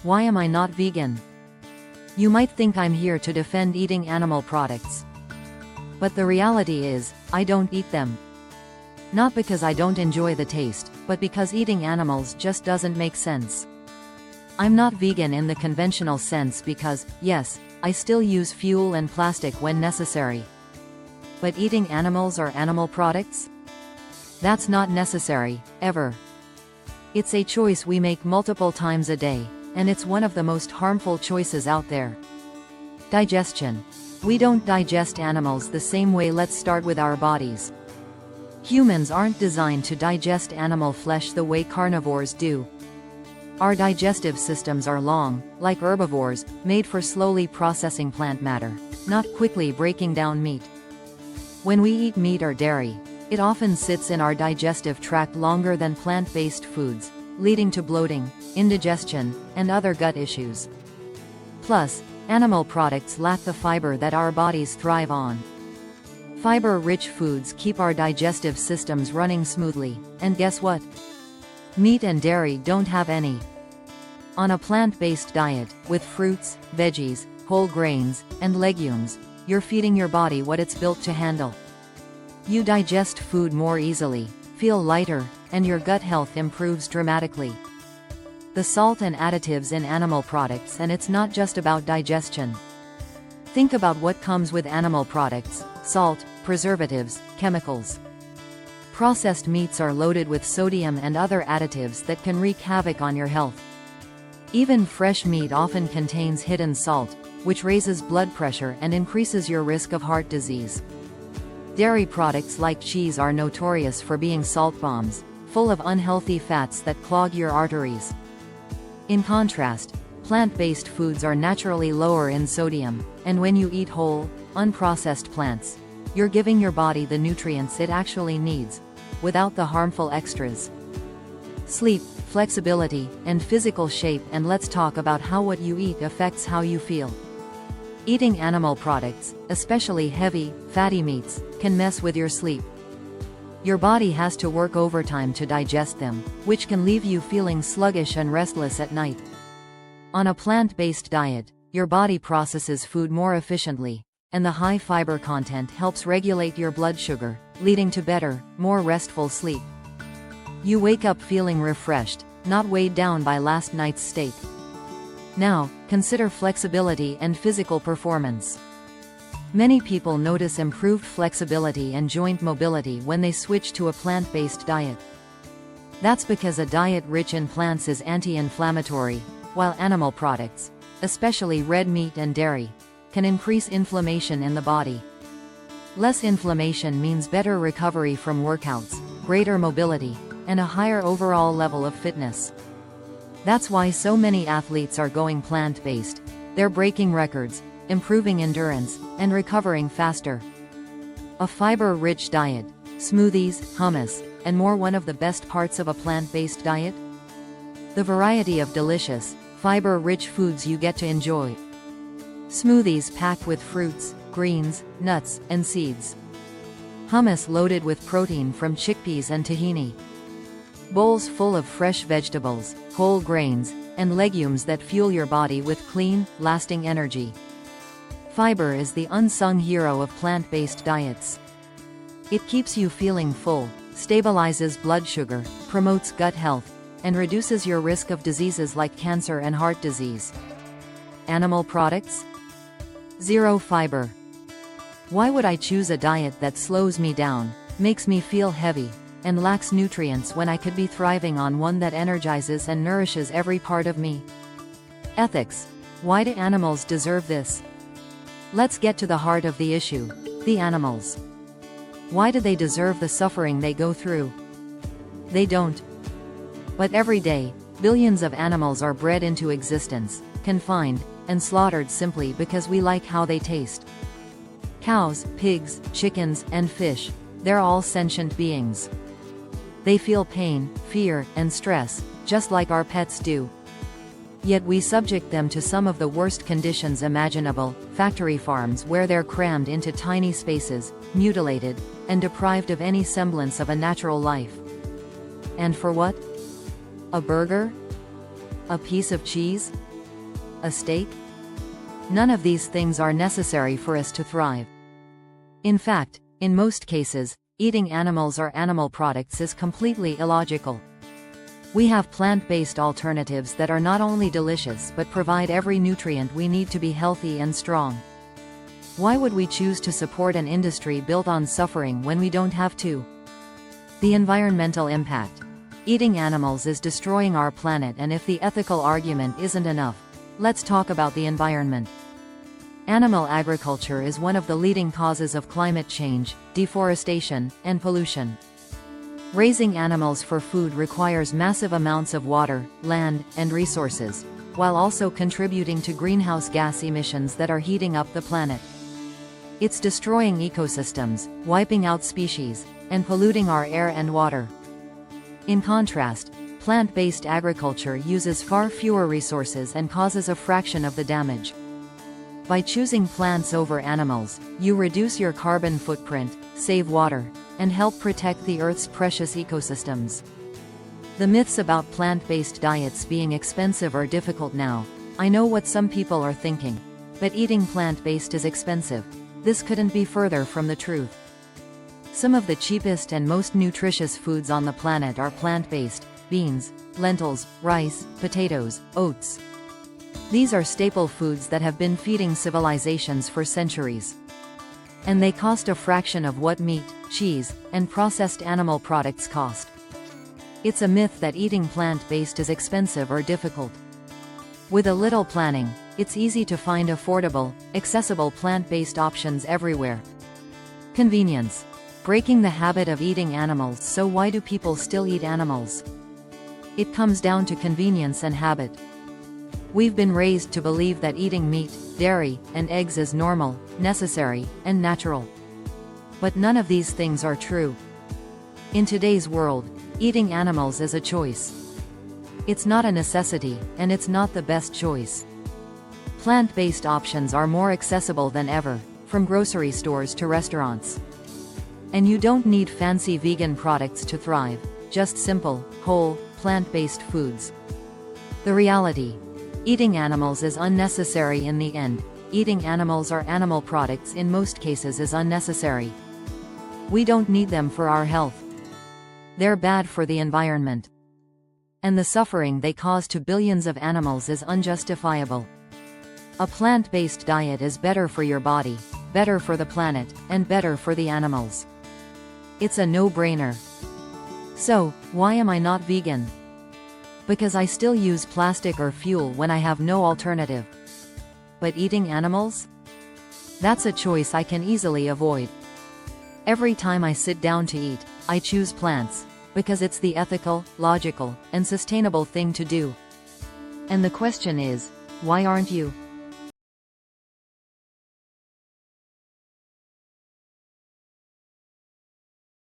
Why am I not vegan? You might think I'm here to defend eating animal products. But the reality is, I don't eat them. Not because I don't enjoy the taste, but because eating animals just doesn't make sense. I'm not vegan in the conventional sense because, yes, I still use fuel and plastic when necessary. But eating animals or animal products? That's not necessary, ever. It's a choice we make multiple times a day, and it's one of the most harmful choices out there. Digestion. We don't digest animals the same way. Let's start with our bodies. Humans aren't designed to digest animal flesh the way carnivores do. Our digestive systems are long, like herbivores, made for slowly processing plant matter, not quickly breaking down meat. When we eat meat or dairy, it often sits in our digestive tract longer than plant-based foods, leading to bloating, indigestion, and other gut issues. Plus, animal products lack the fiber that our bodies thrive on. Fiber-rich foods keep our digestive systems running smoothly, and guess what? Meat and dairy don't have any. On a plant-based diet, with fruits, veggies, whole grains, and legumes, you're feeding your body what it's built to handle. You digest food more easily, feel lighter, and your gut health improves dramatically. The salt and additives in animal products, and it's not just about digestion. Think about what comes with animal products: salt, preservatives, chemicals. Processed meats are loaded with sodium and other additives that can wreak havoc on your health. Even fresh meat often contains hidden salt, which raises blood pressure and increases your risk of heart disease. Dairy products like cheese are notorious for being salt bombs, full of unhealthy fats that clog your arteries. In contrast, plant-based foods are naturally lower in sodium, and when you eat whole, unprocessed plants, you're giving your body the nutrients it actually needs, without the harmful extras. Sleep, flexibility, and physical shape. And let's talk about how what you eat affects how you feel. Eating animal products, especially heavy, fatty meats, can mess with your sleep. Your body has to work overtime to digest them, which can leave you feeling sluggish and restless at night. On a plant-based diet, your body processes food more efficiently, and the high fiber content helps regulate your blood sugar, leading to better, more restful sleep. You wake up feeling refreshed, not weighed down by last night's steak. Now, consider flexibility and physical performance. Many people notice improved flexibility and joint mobility when they switch to a plant-based diet. That's because a diet rich in plants is anti-inflammatory, while animal products, especially red meat and dairy, can increase inflammation in the body. Less inflammation means better recovery from workouts, greater mobility, and a higher overall level of fitness. That's why so many athletes are going plant-based. They're breaking records, improving endurance, and recovering faster. A fiber-rich diet, smoothies, hummus, and more. One of the best parts of a plant-based diet? The variety of delicious, fiber-rich foods you get to enjoy. Smoothies packed with fruits, greens, nuts, and seeds. Hummus loaded with protein from chickpeas and tahini. Bowls full of fresh vegetables, whole grains, and legumes that fuel your body with clean, lasting energy. Fiber is the unsung hero of plant-based diets. It keeps you feeling full, stabilizes blood sugar, promotes gut health, and reduces your risk of diseases like cancer and heart disease. Animal products? Zero fiber. Why would I choose a diet that slows me down, makes me feel heavy, and lacks nutrients when I could be thriving on one that energizes and nourishes every part of me? Ethics. Why do animals deserve this? Let's get to the heart of the issue. The animals. Why do they deserve the suffering they go through? They don't. But every day, billions of animals are bred into existence, confined, and slaughtered simply because we like how they taste. Cows, pigs, chickens, and fish, they're all sentient beings. They feel pain, fear, and stress, just like our pets do. Yet we subject them to some of the worst conditions imaginable: factory farms where they're crammed into tiny spaces, mutilated, and deprived of any semblance of a natural life. And for what? A burger? A piece of cheese? A steak? None of these things are necessary for us to thrive. In fact, in most cases, eating animals or animal products is completely illogical. We have plant-based alternatives that are not only delicious but provide every nutrient we need to be healthy and strong. Why would we choose to support an industry built on suffering when we don't have to? The environmental impact. Eating animals is destroying our planet, and if the ethical argument isn't enough, let's talk about the environment. Animal agriculture is one of the leading causes of climate change, deforestation, and pollution. Raising animals for food requires massive amounts of water, land, and resources, while also contributing to greenhouse gas emissions that are heating up the planet. It's destroying ecosystems, wiping out species, and polluting our air and water. In contrast, plant-based agriculture uses far fewer resources and causes a fraction of the damage. By choosing plants over animals, you reduce your carbon footprint, save water, and help protect the Earth's precious ecosystems. The myths about plant-based diets being expensive or difficult now. I know what some people are thinking. But eating plant-based is expensive. This couldn't be further from the truth. Some of the cheapest and most nutritious foods on the planet are plant-based: beans, lentils, rice, potatoes, oats. These are staple foods that have been feeding civilizations for centuries. And they cost a fraction of what meat, cheese, and processed animal products cost. It's a myth that eating plant-based is expensive or difficult. With a little planning, it's easy to find affordable, accessible plant-based options everywhere. Convenience. Breaking the habit of eating animals. So why do people still eat animals? It comes down to convenience and habit. We've been raised to believe that eating meat, dairy, and eggs is normal, necessary, and natural. But none of these things are true. In today's world, eating animals is a choice. It's not a necessity, and it's not the best choice. Plant-based options are more accessible than ever, from grocery stores to restaurants. And you don't need fancy vegan products to thrive, just simple, whole, plant-based foods. The reality. Eating animals is unnecessary in the end. Eating animals or animal products in most cases is unnecessary. We don't need them for our health. They're bad for the environment. And the suffering they cause to billions of animals is unjustifiable. A plant-based diet is better for your body, better for the planet, and better for the animals. It's a no-brainer. So, why am I not vegan? Because I still use plastic or fuel when I have no alternative. But eating animals? That's a choice I can easily avoid. Every time I sit down to eat, I choose plants, because it's the ethical, logical, and sustainable thing to do. And the question is, why aren't you?